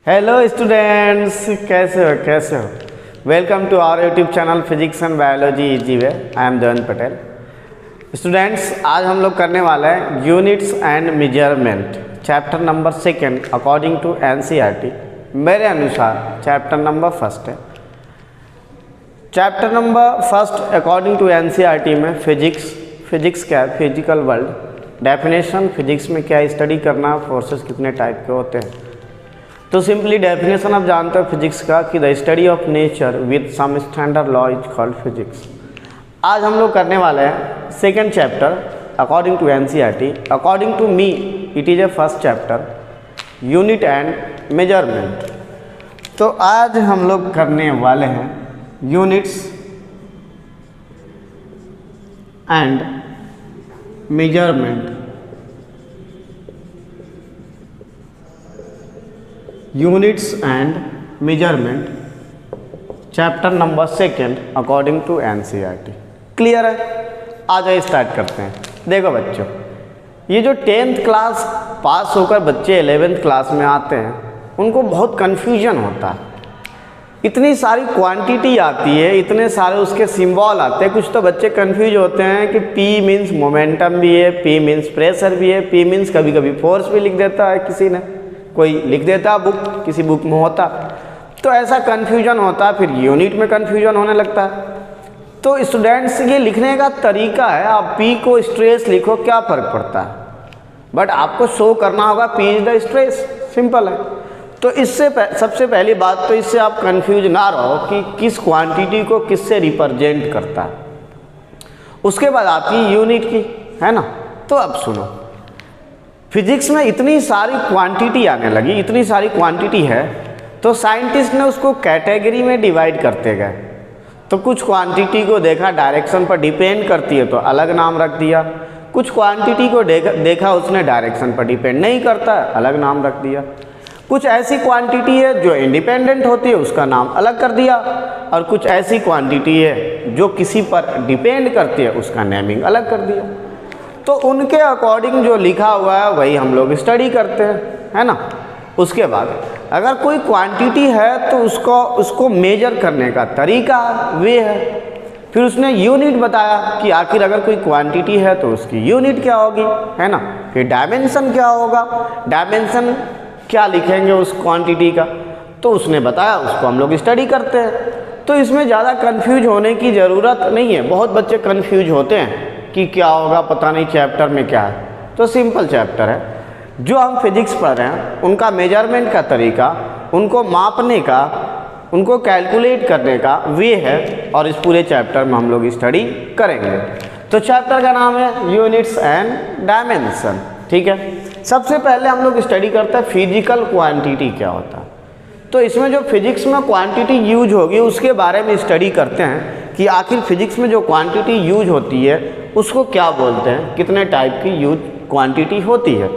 Hello students, कैसे हो। Welcome to our YouTube channel physics and biology easy way. I am Jayant Patel. Students, आज हम लोग करने वाले हैं units and measurement, chapter number 2 according to NCERT. मेरे अनुसार चैप्टर नंबर 1 है। Chapter number 1 according to NCERT में फिजिक्स क्या है, फिजिकल वर्ल्ड, डेफिनेशन, फिजिक्स में क्या स्टडी करना, फोर्सेस कितने टाइप के होते हैं। तो सिंपली डेफिनेशन आप जानते हो फिजिक्स का कि the study of nature with some standard law is called physics. आज हम लोग करने वाले हैं 2nd chapter according to NCERT. According to me it is a first chapter, unit and measurement. तो आज हम लोग करने वाले हैं units and measurement. Units and measurement, chapter number 2 according to NCERT. Clear है? आ जाइए स्टार्ट करते हैं। देखो बच्चों, ये जो 10th क्लास पास होकर बच्चे 11th क्लास में आते हैं, उनको बहुत कन्फ्यूजन होता है। इतनी सारी क्वांटिटी आती है, इतने सारे उसके सिंबल आते हैं। कुछ तो बच्चे कन्फ्यूज होते हैं कि P मीन्स मोमेंटम भी है, P मीन्स प्रेशर भी है, P मीन्स कभी कभी फोर्स भी लिख देता है, किसी ने कोई लिख देता बुक, किसी बुक में होता। तो ऐसा कन्फ्यूजन होता है, फिर यूनिट में कन्फ्यूजन होने लगता है। तो स्टूडेंट्स, ये लिखने का तरीका है, आप P को स्ट्रेस लिखो, क्या फ़र्क पड़ता है, बट आपको शो करना होगा P is the stress, simple है। तो इससे सबसे पहली बात तो इससे आप कन्फ्यूज ना रहो कि किस क्वांटिटी को किससे रिप्रेजेंट करता है। उसके बाद आती है यूनिट की, है ना। तो अब सुनो, फिजिक्स में इतनी सारी क्वांटिटी आने लगी, इतनी सारी क्वांटिटी है, तो साइंटिस्ट ने उसको कैटेगरी में डिवाइड करते गए। तो कुछ क्वांटिटी को देखा डायरेक्शन पर डिपेंड करती है तो अलग नाम रख दिया, कुछ क्वांटिटी को देखा उसने डायरेक्शन पर डिपेंड नहीं करता है, अलग नाम रख दिया। कुछ ऐसी क्वांटिटी है जो इंडिपेंडेंट होती है, उसका नाम अलग कर दिया, और कुछ ऐसी क्वांटिटी है जो किसी पर डिपेंड करती है, उसका नेमिंग अलग कर दिया। तो उनके अकॉर्डिंग जो लिखा हुआ है वही हम लोग स्टडी करते हैं, है ना। उसके बाद अगर कोई क्वांटिटी है तो उसको मेजर करने का तरीका वे है। फिर उसने यूनिट बताया कि आखिर अगर कोई क्वांटिटी है तो उसकी यूनिट क्या होगी, है ना। फिर डायमेंशन क्या होगा, डायमेंशन क्या लिखेंगे उस क्वांटिटी का, तो उसने बताया, उसको हम लोग स्टडी करते हैं। तो इसमें ज़्यादा कन्फ्यूज होने की ज़रूरत नहीं है। बहुत बच्चे कन्फ्यूज होते हैं कि क्या होगा, पता नहीं चैप्टर में क्या है। तो सिंपल चैप्टर है। जो हम फिजिक्स पढ़ रहे हैं उनका मेजरमेंट का तरीका, उनको मापने का, उनको कैलकुलेट करने का वे है, और इस पूरे चैप्टर में हम लोग स्टडी करेंगे। तो चैप्टर का नाम है यूनिट्स एंड डायमेंशन, ठीक है। सबसे पहले हम लोग स्टडी करते हैं फिजिकल क्वांटिटी क्या होता है। तो इसमें जो फिजिक्स में क्वांटिटी यूज होगी उसके बारे में स्टडी करते हैं कि आखिर फिजिक्स में जो क्वांटिटी यूज होती है उसको क्या बोलते हैं, कितने टाइप की यूज क्वांटिटी होती है।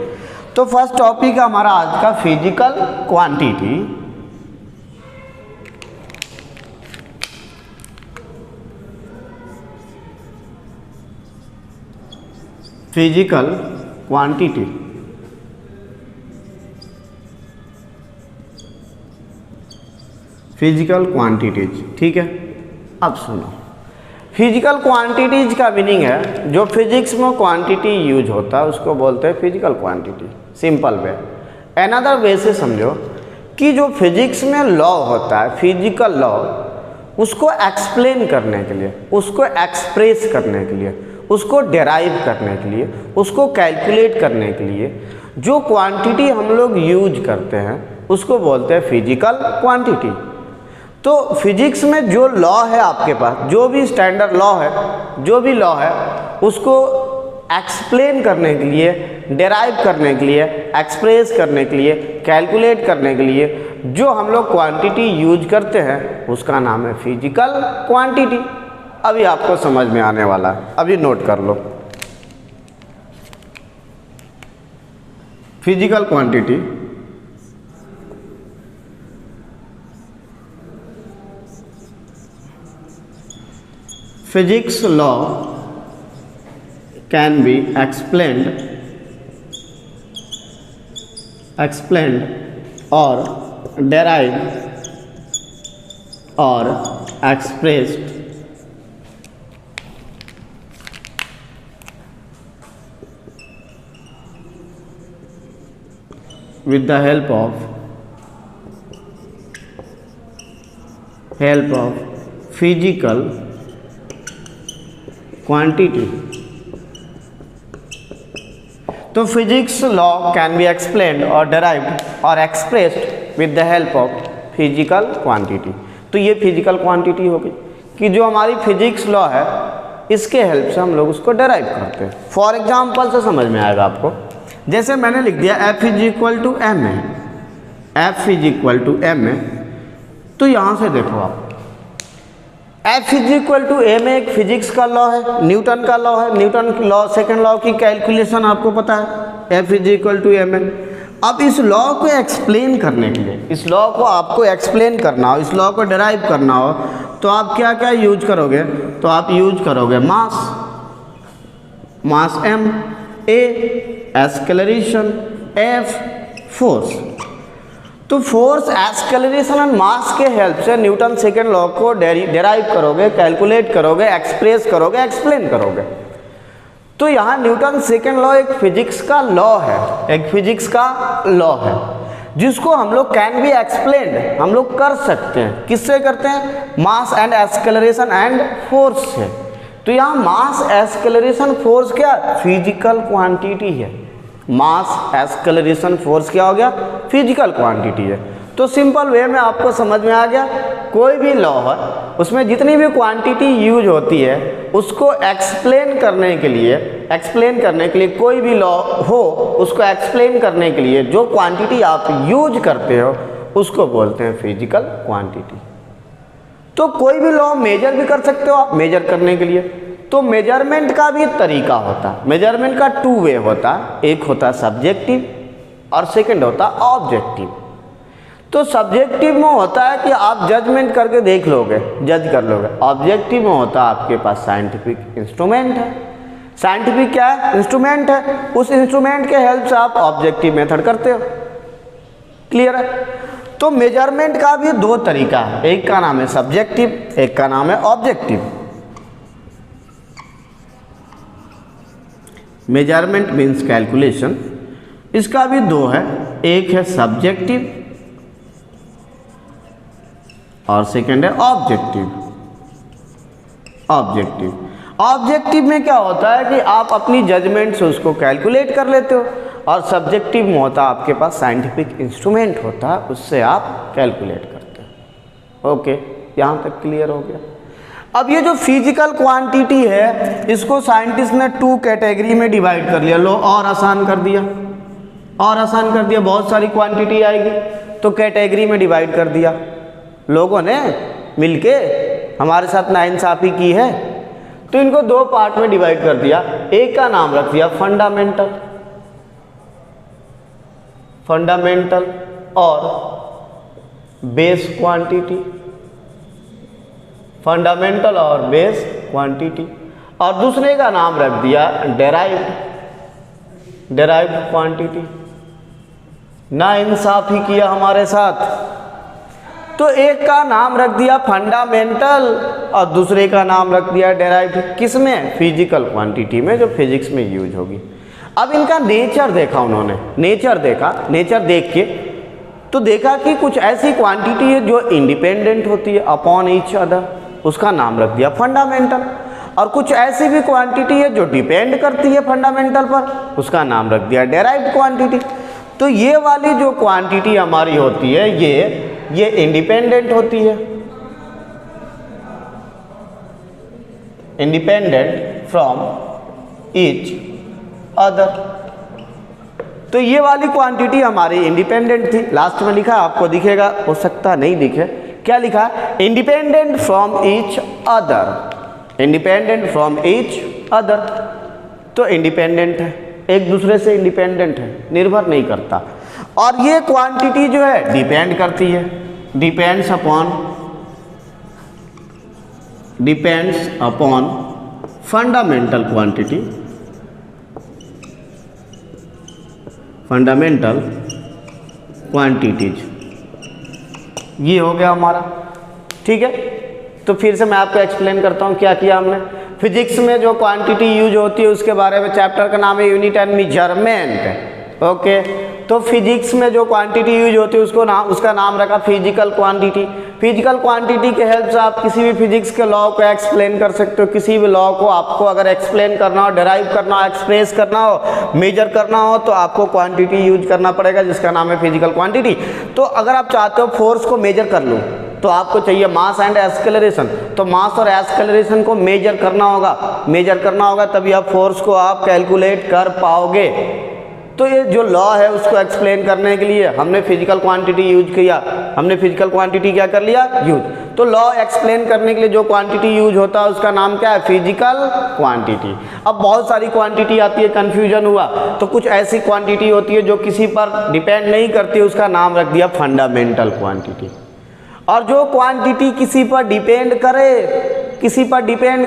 तो फर्स्ट टॉपिक है हमारा आज का physical quantity. Physical quantity, physical quantities, ठीक है। अब सुनो, फिजिकल क्वांटिटीज का मीनिंग है जो फिजिक्स में क्वांटिटी यूज होता है उसको बोलते हैं physical quantity, simple way. Another way से समझो कि जो फिजिक्स में लॉ होता है, फिजिकल लॉ, उसको एक्सप्लेन करने के लिए, उसको एक्सप्रेस करने के लिए, उसको डेराइव करने के लिए, उसको कैलकुलेट करने के लिए जो क्वांटिटी हम लोग यूज करते हैं उसको बोलते हैं फिजिकल क्वांटिटी। तो फिजिक्स में जो लॉ है आपके पास, जो भी स्टैंडर्ड लॉ है, जो भी लॉ है, उसको एक्सप्लेन करने के लिए, डेराइव करने के लिए, एक्सप्रेस करने के लिए, कैलकुलेट करने के लिए जो हम लोग क्वांटिटी यूज करते हैं उसका नाम है फिजिकल क्वांटिटी। अभी आपको समझ में आने वाला है, अभी नोट कर लो। Physical quantity, physics law can be explained or derived or expressed with the help of physical quantity. तो physics law can be explained और डेराइव्ड और expressed with the help of physical quantity. तो ये physical quantity होगी कि जो हमारी physics law है इसके हेल्प से हम लोग उसको डेराइव करते हैं। फॉर एग्जांपल से समझ में आएगा आपको, जैसे मैंने लिख दिया F is equal to M है, F is equal to M है, तो यहाँ से देखो आप F is equal to M एक फिजिक्स का लॉ है, न्यूटन का लॉ है, न्यूटन की लॉ सेकेंड लॉ की कैलकुलेशन आपको पता है, F is equal to M है। अब इस लॉ को एक्सप्लेन करने के लिए, इस लॉ को आपको एक्सप्लेन करना हो, इस लॉ को डिराइव करना हो, तो आप क्या क्या यूज करोगे? तो आप यूज करोगे मास m, a acceleration, f force. तो फोर्स, एक्सेलरेशन एंड मास के हेल्प से न्यूटन सेकेंड लॉ को डेराइव करोगे, कैलकुलेट करोगे, एक्सप्रेस करोगे, एक्सप्लेन करोगे। तो यहाँ न्यूटन सेकेंड लॉ एक फिजिक्स का लॉ है, एक फिजिक्स का लॉ है जिसको हम लोग कैन बी एक्सप्लेन्ड, हम लोग कर सकते हैं। किससे करते हैं? Mass and acceleration and force से। तो यहाँ मास, एक्सेलरेशन, फोर्स क्या? फिजिकल क्वांटिटी है। मास, एक्सेलरेशन, फोर्स क्या हो गया? फिजिकल क्वांटिटी है। तो सिंपल वे में आपको समझ में आ गया, कोई भी लॉ है उसमें जितनी भी क्वांटिटी यूज होती है उसको एक्सप्लेन करने के लिए कोई भी लॉ हो उसको एक्सप्लेन करने के लिए जो क्वांटिटी आप यूज करते हो उसको बोलते हैं फिजिकल क्वांटिटी। तो कोई भी लॉ मेजर भी कर सकते हो आप, मेजर करने के लिए। तो मेजरमेंट का भी तरीका होता है, मेजरमेंट का टू वे होता है, एक होता है सब्जेक्टिव और सेकंड होता है ऑब्जेक्टिव। तो सब्जेक्टिव में होता है कि आप जजमेंट करके देख लोगे, जज कर लोगे। ऑब्जेक्टिव में होता है आपके पास साइंटिफिक इंस्ट्रूमेंट है। साइंटिफिक क्या है? इंस्ट्रूमेंट है। उस इंस्ट्रूमेंट के हेल्प से आप ऑब्जेक्टिव मेथड करते हो। क्लियर है? तो मेजरमेंट का भी दो तरीका है, एक का नाम है सब्जेक्टिव, एक का नाम है ऑब्जेक्टिव। मेजरमेंट मीन्स कैलकुलेशन, इसका भी दो है, एक है सब्जेक्टिव और सेकेंड है ऑब्जेक्टिव। ऑब्जेक्टिव में क्या होता है कि आप अपनी जजमेंट से उसको कैलकुलेट कर लेते हो, और सब्जेक्टिव में होता है आपके पास साइंटिफिक इंस्ट्रूमेंट होता है, उससे आप कैलकुलेट करते हो। ओके, यहाँ तक क्लियर हो गया। अब ये जो फिजिकल क्वांटिटी है इसको साइंटिस्ट ने टू कैटेगरी में डिवाइड कर लिया। लो और आसान कर दिया, बहुत सारी क्वांटिटी आएगी तो कैटेगरी में डिवाइड कर दिया। लोगों ने मिलके हमारे साथ नाइंसाफ़ी की है, तो इनको दो पार्ट में डिवाइड कर दिया। एक का नाम रख दिया फंडामेंटल और बेस क्वांटिटी, फंडामेंटल और बेस क्वांटिटी, और दूसरे का नाम रख दिया डेराइव्ड क्वांटिटी। नाइंसाफ़ी किया हमारे साथ, तो एक का नाम रख दिया फंडामेंटल और दूसरे का नाम रख दिया डेराइव्ड। किसमें? फिजिकल क्वांटिटी में, जो फिजिक्स में यूज होगी। अब इनका नेचर देखा उन्होंने, नेचर देख के तो देखा कि कुछ ऐसी क्वांटिटी है जो इंडिपेंडेंट होती है अपॉन ईच अदर, उसका नाम रख दिया फंडामेंटल, और कुछ ऐसी भी क्वांटिटी है जो डिपेंड करती है फंडामेंटल पर, उसका नाम रख दिया डेराइव्ड क्वांटिटी। तो ये वाली जो क्वांटिटी हमारी होती है ये इंडिपेंडेंट होती है, इंडिपेंडेंट फ्रॉम ईच अदर। तो ये वाली क्वांटिटी हमारी इंडिपेंडेंट थी। लास्ट में लिखा, आपको दिखेगा, हो सकता नहीं दिखे, क्या लिखा? Independent from each other, independent from each other. तो इंडिपेंडेंट है, एक दूसरे से इंडिपेंडेंट है, निर्भर नहीं करता। और ये क्वांटिटी जो है डिपेंड करती है, depends upon fundamental quantity, fundamental quantities. ये हो गया हमारा, ठीक है। तो फिर से मैं आपको एक्सप्लेन करता हूँ क्या किया हमने। फिजिक्स में जो क्वांटिटी यूज होती है उसके बारे में, चैप्टर का नाम है यूनिट एंड मेजरमेंट, ओके। तो फिजिक्स में जो क्वांटिटी यूज होती है उसका नाम रखा फिजिकल क्वांटिटी। फिजिकल क्वांटिटी के हेल्प से आप किसी भी फिजिक्स के लॉ को एक्सप्लेन कर सकते हो। किसी भी लॉ को आपको अगर एक्सप्लेन करना हो, डिराइव करना हो, एक्सप्रेस करना हो, मेजर करना हो, तो आपको क्वांटिटी यूज करना पड़ेगा जिसका नाम है फिजिकल क्वांटिटी। तो अगर आप चाहते हो फोर्स को मेजर कर लो तो आपको चाहिए मास एंड एस्केलरेशन। तो मास और एस्केलरेशन को मेजर करना होगा, तभी आप फोर्स को आप कैलकुलेट कर पाओगे। तो ये जो लॉ है उसको एक्सप्लेन करने के लिए हमने फिजिकल क्वांटिटी यूज किया। हमने फिजिकल क्वांटिटी क्या कर लिया, यूज। तो लॉ एक्सप्लेन करने के लिए जो क्वांटिटी यूज होता है उसका नाम क्या है, फिजिकल क्वांटिटी। अब बहुत सारी क्वांटिटी आती है, कंफ्यूजन हुआ, तो कुछ ऐसी क्वांटिटी होती है जो किसी पर डिपेंड नहीं करती, उसका नाम रख दिया फंडामेंटल क्वांटिटी। और जो क्वांटिटी किसी पर डिपेंड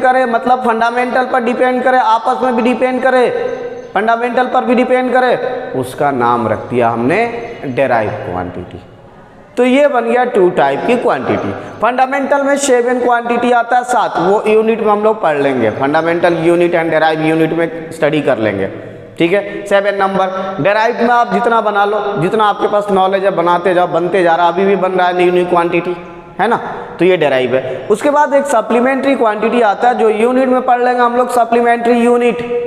करे मतलब फंडामेंटल पर डिपेंड करे, आपस में भी डिपेंड करे, फंडामेंटल पर भी डिपेंड करे, उसका नाम रख दिया हमने डेराइव क्वांटिटी। तो ये बन गया 2 टाइप की क्वांटिटी। फंडामेंटल में 7 क्वांटिटी आता है, 7 वो यूनिट में हम लोग पढ़ लेंगे। Fundamental unit and derive unit में स्टडी कर लेंगे, ठीक है। 7 नंबर। डेराइव में आप जितना बना लो, जितना आपके पास नॉलेज है बनाते जाओ, बनते जा रहा, अभी भी बन रहा है न्यू क्वांटिटी, है ना। तो ये डेराइव है। उसके बाद एक सप्लीमेंट्री क्वांटिटी आता है जो यूनिट में पढ़ लेंगे हम लोग, सप्लीमेंट्री यूनिट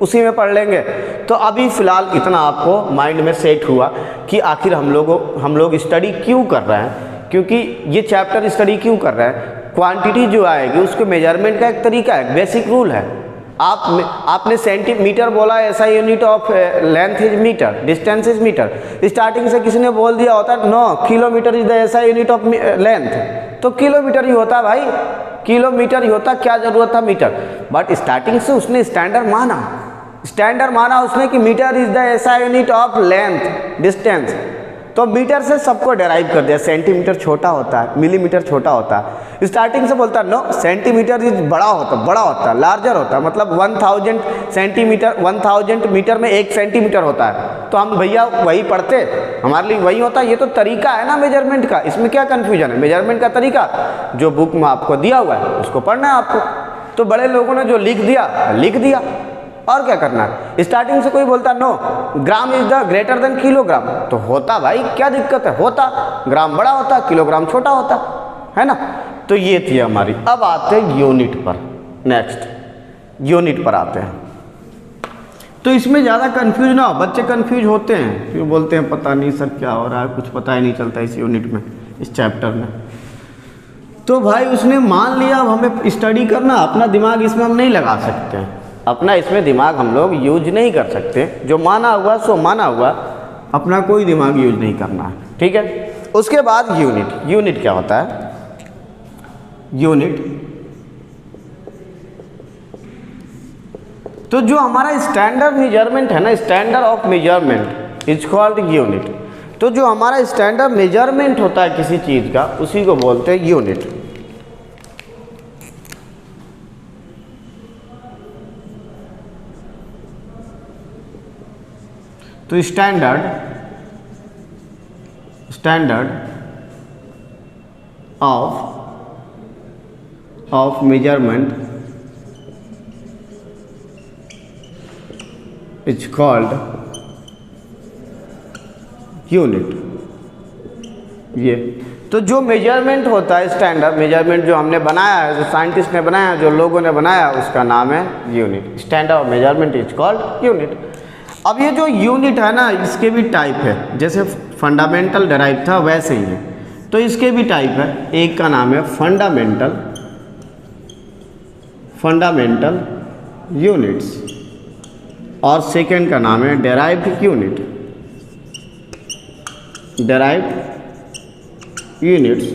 उसी में पढ़ लेंगे। तो अभी फिलहाल इतना आपको माइंड में सेट हुआ कि आखिर हम लोग स्टडी क्यों कर रहे हैं, क्योंकि ये चैप्टर स्टडी क्यों कर रहे हैं। क्वांटिटी जो आएगी उसके मेजरमेंट का एक तरीका है, बेसिक रूल है। आपने सेंटीमीटर बोला, SI unit of length is metre, distance is metre. Starting से किसी ने बोल दिया होता है 9 kilometre is the SI unit of length, तो किलोमीटर ही होता भाई, किलोमीटर ही होता, क्या जरूरत था मीटर। बट स्टार्टिंग से उसने स्टैंडर्ड माना उसने कि metre is the SI unit of length, distance. तो मीटर से सबको डेराइव कर दिया। सेंटीमीटर छोटा होता है, मिलीमीटर छोटा होता है। स्टार्टिंग से बोलता है नो, सेंटीमीटर इज बड़ा होता, लार्जर होता है। मतलब 1000 सेंटीमीटर, 1000 मीटर में 1 सेंटीमीटर होता है। तो हम भैया वही पढ़ते, हमारे लिए वही होता है। ये तो तरीका है ना मेजरमेंट का, इसमें क्या कन्फ्यूजन है। मेजरमेंट का तरीका जो बुक में आपको दिया हुआ है उसको पढ़ना है आपको। तो बड़े लोगों ने जो लिख दिया, और क्या करना है। स्टार्टिंग से कोई बोलता no, gram is the greater than kilogram, तो होता भाई, क्या दिक्कत है, होता। ग्राम बड़ा होता, किलोग्राम छोटा होता, है ना। तो ये थी हमारी। अब आते हैं यूनिट पर। नेक्स्ट यूनिट पर आते हैं। तो इसमें ज़्यादा कंफ्यूज ना हो, बच्चे कंफ्यूज होते हैं, क्यों बोलते हैं पता नहीं सर क्या हो रहा है, कुछ पता ही नहीं चलता इस यूनिट में, इस चैप्टर में। तो भाई उसने मान लिया अब हमें स्टडी करना, अपना दिमाग इसमें हम नहीं लगा सकते हैं, अपना इसमें दिमाग हम लोग यूज नहीं कर सकते। जो माना हुआ सो माना हुआ, अपना कोई दिमाग यूज नहीं करना है, ठीक है। उसके बाद यूनिट क्या होता है। यूनिट तो जो हमारा स्टैंडर्ड मेजरमेंट है ना, standard of measurement is called unit. तो जो हमारा स्टैंडर्ड मेजरमेंट होता है किसी चीज़ का, उसी को बोलते हैं यूनिट। तो standard of measurement is called unit. ये तो जो मेजरमेंट होता है, स्टैंडर्ड मेजरमेंट जो हमने बनाया है, जो साइंटिस्ट ने बनाया, जो लोगों ने बनाया, उसका नाम है unit. Standard of measurement is called unit. अब ये जो यूनिट है ना, इसके भी टाइप है, जैसे फंडामेंटल डेराइव था वैसे ही है। तो इसके भी टाइप है। एक का नाम है फंडामेंटल यूनिट्स और सेकंड का नाम है डेराइव्ड यूनिट्स।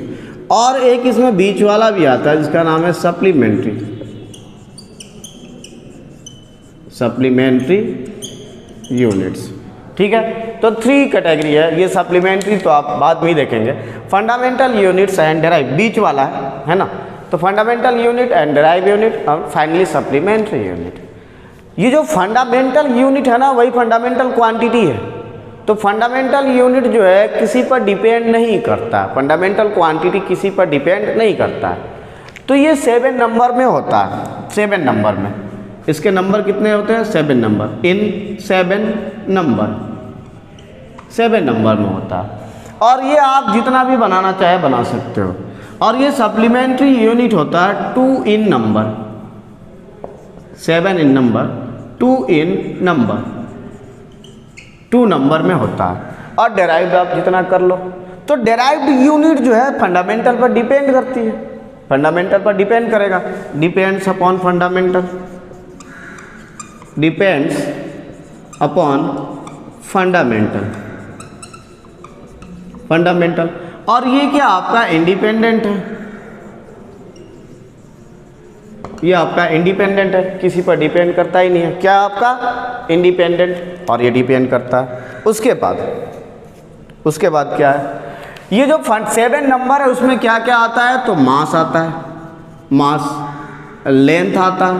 और एक इसमें बीच वाला भी आता है जिसका नाम है सप्लीमेंट्री यूनिट्स, ठीक है। तो 3 कैटेगरी है ये। सप्लीमेंट्री तो आप बाद में ही देखेंगे। फंडामेंटल यूनिट्स एंड डेराइव बीच वाला है ना। तो fundamental unit and derive unit और फाइनली सप्लीमेंट्री यूनिट। ये जो फंडामेंटल यूनिट है ना, वही फंडामेंटल क्वांटिटी है। तो फंडामेंटल यूनिट जो है किसी पर डिपेंड नहीं करता, फंडामेंटल क्वांटिटी किसी पर डिपेंड नहीं करता है। तो ये 7 नंबर में होता है, 7 नंबर में। इसके नंबर कितने होते हैं? 7 नंबर, इन 7 नंबर, 7 नंबर में होता है। और ये आप जितना भी बनाना चाहे बना सकते हो। और ये सप्लीमेंट्री यूनिट होता है 2 इन नंबर, 7 इन नंबर, 2 इन नंबर, 2 नंबर में होता है। और डेराइव्ड आप जितना कर लो। तो डेराइव्ड यूनिट जो है फंडामेंटल पर डिपेंड करती है, फंडामेंटल पर डिपेंड करेगा, depends upon fundamental, depends upon fundamental, fundamental. और ये क्या आपका इंडिपेंडेंट है, ये आपका इंडिपेंडेंट है, किसी पर डिपेंड करता ही नहीं है। क्या आपका इंडिपेंडेंट, और ये डिपेंड करता है। उसके बाद क्या है, ये जो 7 नंबर है उसमें क्या क्या आता है? तो मास आता है, मास, लेंथ आता है,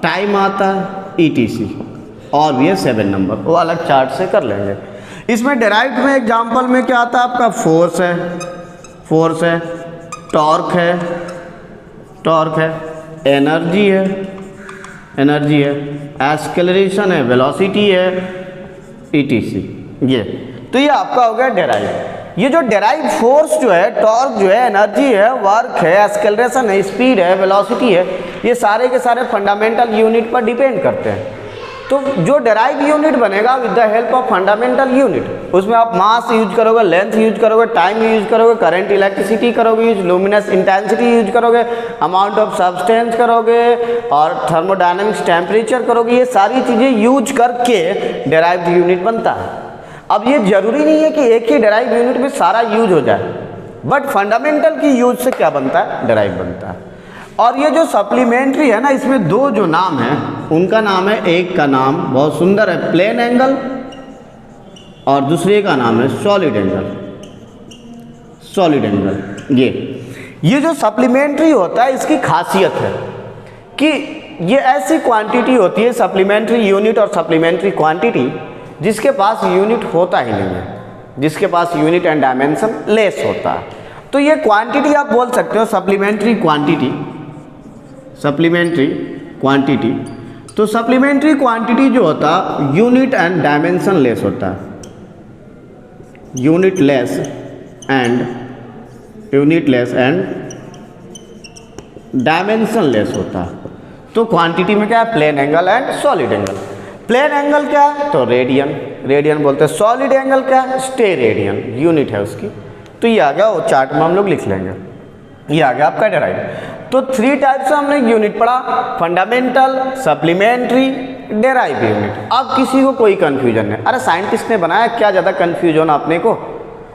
टाइम आता है, ETC। और भी है 7 नंबर, वो अलग चार्ट से कर लेंगे। इसमें डेराइव्ड में एग्जांपल में क्या आता है आपका? फोर्स है, फोर्स है, टॉर्क है, टॉर्क है, एनर्जी है, एनर्जी है, एक्सेलरेशन है, वेलोसिटी है, ETC। ये तो ये आपका हो गया डेराइव। ये जो डेराइव फोर्स जो है, टॉर्क जो है, एनर्जी है, वर्क है, एक्सेलरेशन है, स्पीड है, वेलोसिटी है, ये सारे के सारे फंडामेंटल यूनिट पर डिपेंड करते हैं। तो जो डेराइव यूनिट बनेगा with the help of fundamental unit, उसमें आप मास यूज करोगे, लेंथ यूज करोगे, टाइम यूज करोगे, करंट इलेक्ट्रिसिटी करोगे यूज, लुमिनस इंटेंसिटी यूज करोगे, अमाउंट ऑफ सब्सटेंस करोगे, और थर्मोडायनेमिक्स टेम्परेचर करोगे। ये सारी चीज़ें यूज करके डेराइव्ड यूनिट बनता है। अब ये जरूरी नहीं है कि एक ही डेराइव यूनिट में सारा यूज हो जाए, बट फंडामेंटल की यूज से क्या बनता है? डेराइव बनता है। और ये जो सप्लीमेंट्री है ना, इसमें 2 जो नाम है उनका नाम है, एक का नाम बहुत सुंदर है प्लेन एंगल, और दूसरे का नाम है सॉलिड एंगल, सॉलिड एंगल। ये जो सप्लीमेंट्री होता है इसकी खासियत है कि ये ऐसी क्वांटिटी होती है, सप्लीमेंट्री यूनिट और सप्लीमेंट्री क्वांटिटी, जिसके पास यूनिट होता ही नहीं है, जिसके पास यूनिट एंड डायमेंशन लेस होता है। तो ये क्वांटिटी आप बोल सकते हो सप्लीमेंट्री क्वांटिटी, सप्लीमेंट्री क्वांटिटी। तो सप्लीमेंट्री क्वांटिटी जो होता है यूनिट एंड डायमेंशन लेस होता है, unitless and dimensionless होता है। तो क्वांटिटी में क्या है? Plane angle and solid angle. Plane angle क्या है? तो रेडियन, रेडियन बोलते हैं। सॉलिड एंगल क्या है? स्टेरेडियन, यूनिट है उसकी। तो ये आ गया, वो चार्ट में हम लोग लिख लेंगे। ये आ गया आपका डेराइव। तो 3 टाइप से हमने यूनिट पढ़ा, फंडामेंटल, सप्लीमेंट्री, डेराइव यूनिट। अब किसी को कोई कंफ्यूजन नहीं, अरे साइंटिस्ट ने बनाया, क्या ज़्यादा कंफ्यूजन अपने को?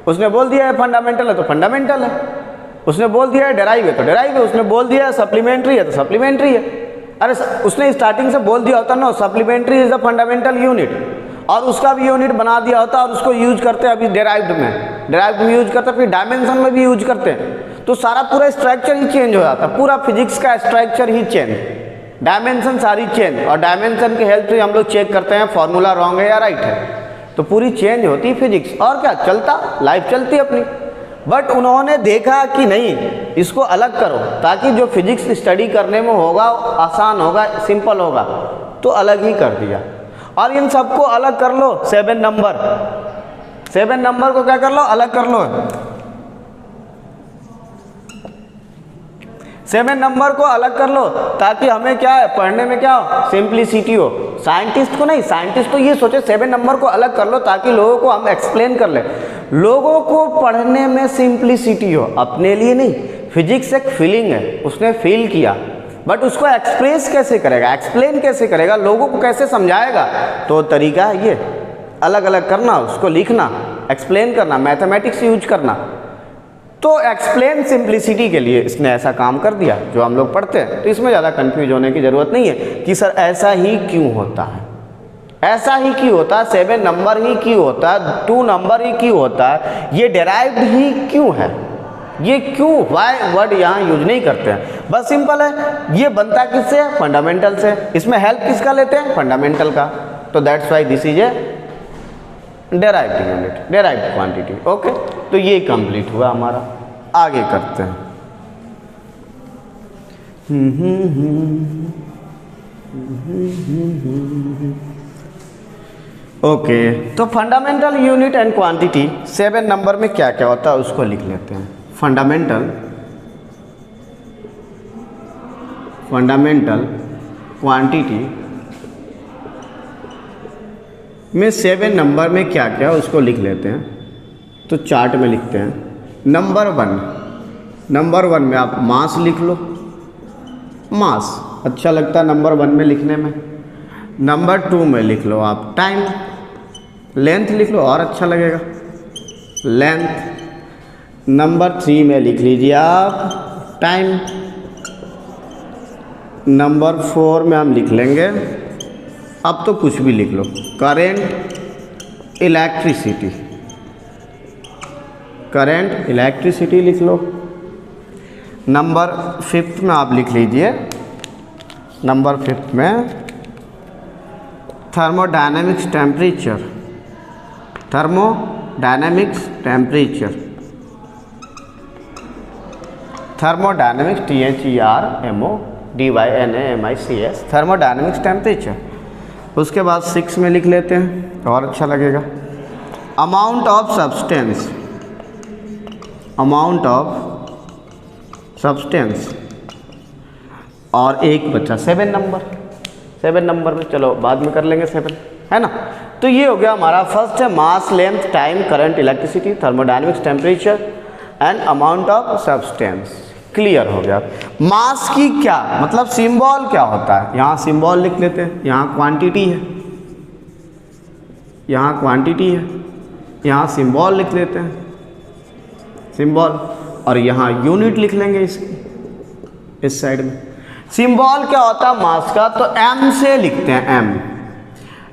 उसने बोल दिया है फंडामेंटल है तो फंडामेंटल है, उसने बोल दिया है डेराइव है तो डेराइव है, उसने बोल दिया है सप्लीमेंट्री है तो सप्लीमेंट्री है। अरे उसने स्टार्टिंग से बोल दिया होता ना supplementary is the fundamental unit, और उसका भी यूनिट बना दिया होता और उसको यूज करते हैं अभी डेराइव्ड में यूज करते हैं, फिर डायमेंशन में भी यूज करते हैं, तो सारा पूरा स्ट्रक्चर ही चेंज हो जाता है, पूरा फिजिक्स का स्ट्रक्चर ही चेंज, डायमेंशन सारी चेंज। और डायमेंशन की हेल्प से हम लोग चेक करते हैं फॉर्मूला रॉन्ग है या राइट है, तो पूरी चेंज होती है फिजिक्स। और क्या चलता, लाइफ चलती है अपनी। बट उन्होंने देखा कि नहीं, इसको अलग करो ताकि जो फिजिक्स स्टडी करने में होगा आसान होगा, सिंपल होगा, तो अलग ही कर दिया। और इन सबको अलग कर लो, 7 नंबर को क्या कर लो, अलग कर लो। 7 नंबर को अलग कर लो ताकि हमें क्या है, पढ़ने में क्या हो, सिंप्लिसिटी हो। साइंटिस्ट को नहीं, साइंटिस्ट तो ये सोचे 7 नंबर को अलग कर लो ताकि लोगों को हम एक्सप्लेन कर ले, लोगों को पढ़ने में सिंप्लिसिटी हो, अपने लिए नहीं। फिजिक्स एक फीलिंग है, उसने फील किया, बट उसको एक्सप्रेस कैसे करेगा, एक्सप्लेन कैसे करेगा, लोगों को कैसे समझाएगा, तो तरीका है ये, अलग अलग करना, उसको लिखना, एक्सप्लेन करना, मैथमेटिक्स यूज करना। तो एक्सप्लेन सिंप्लिसिटी के लिए इसने ऐसा काम कर दिया जो हम लोग पढ़ते हैं। तो इसमें ज़्यादा कंफ्यूज होने की ज़रूरत नहीं है कि सर ऐसा ही क्यों होता है, ऐसा ही क्यों होता है, 7 नंबर ही क्यों होता है, 2 नंबर ही क्यों होता है, ये डेराइव्ड ही क्यों है, ये क्यों, वाई वर्ड यहाँ यूज नहीं करते हैं। बस सिंपल है, ये बनता किससे, फंडामेंटल से। इसमें हेल्प किसका लेते हैं, फंडामेंटल का। तो that's why this is a derived unit, derived quantity. Okay, तो ये कंप्लीट हुआ हमारा। आगे करते हैं। ओके, तो fundamental unit and quantity 7 number में क्या क्या होता है उसको लिख लेते हैं। फंडामेंटल क्वांटिटी में 7 नंबर में क्या क्या उसको लिख लेते हैं। तो चार्ट में लिखते हैं। नंबर वन में आप मास लिख लो, मास अच्छा लगता है नंबर 1 में लिखने में। नंबर 2 में लिख लो आप टाइम, लेंथ लिख लो और अच्छा लगेगा, लेंथ। नंबर 3 में लिख लीजिए आप टाइम। नंबर 4 में हम लिख लेंगे, अब तो कुछ भी लिख लो, करंट इलेक्ट्रिसिटी लिख लो। नंबर 5 में आप लिख लीजिए, नंबर 5 में thermodynamics temperature, thermodynamics THERMODYNAMICS, thermodynamics temperature. उसके बाद 6 में लिख लेते हैं और अच्छा लगेगा, अमाउंट ऑफ सब्सटेंस। और एक बच्चा 7 नंबर में, चलो बाद में कर लेंगे 7, है ना। तो ये हो गया हमारा फर्स्ट है mass, length, time, current, electricity, thermodynamics temperature and amount of substance. Clear हो गया। मास की क्या मतलब, सिंबल क्या होता है, यहाँ सिंबल लिख लेते हैं। यहाँ क्वांटिटी है, यहाँ सिंबल लिख लेते हैं, सिंबल। और यहाँ यूनिट लिख लेंगे इसकी, इस साइड में। सिंबल क्या होता है मास का, तो m से लिखते हैं, m।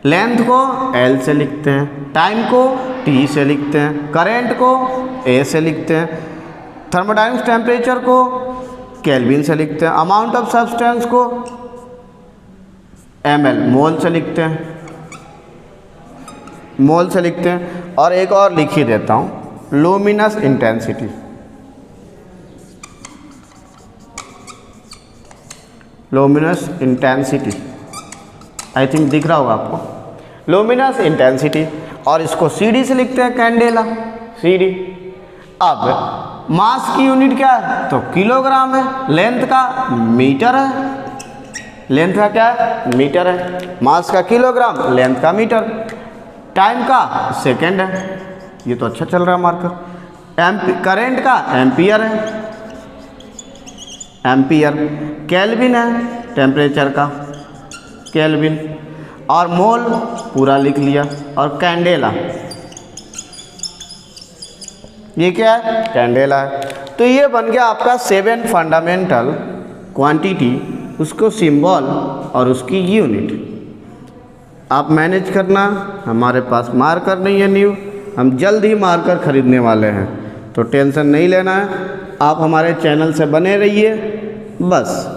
लेंथ को l से लिखते हैं, टाइम को t से लिखते हैं, करंट को a से लिखते हैं, थर्मोडायनेमिक्स टेम्परेचर को केल्विन से लिखते हैं, अमाउंट ऑफ सब्सटेंस को ml मोल से लिखते हैं, और एक और लिख ही देता हूँ, लुमिनस इंटेंसिटी, आई थिंक दिख रहा होगा आपको, लुमिनस इंटेंसिटी। और इसको CD से लिखते हैं, कैंडेला, CD। अब मास की यूनिट क्या है, तो किलोग्राम है, लेंथ का मीटर है, मास का किलोग्राम, लेंथ का मीटर, टाइम का सेकंड है, ये तो अच्छा चल रहा है मार्कर, करंट का एम्पियर है, केल्विन है, टेम्परेचर का केल्विन, और मोल पूरा लिख लिया, और कैंडेला, ये क्या है, कैंडेला है। तो ये बन गया आपका 7 फंडामेंटल क्वांटिटी, उसको सिंबल और उसकी यूनिट। आप मैनेज करना, हमारे पास मार्कर नहीं है न्यू, हम जल्द ही मार्कर खरीदने वाले हैं, तो टेंशन नहीं लेना है। आप हमारे चैनल से बने रहिए बस।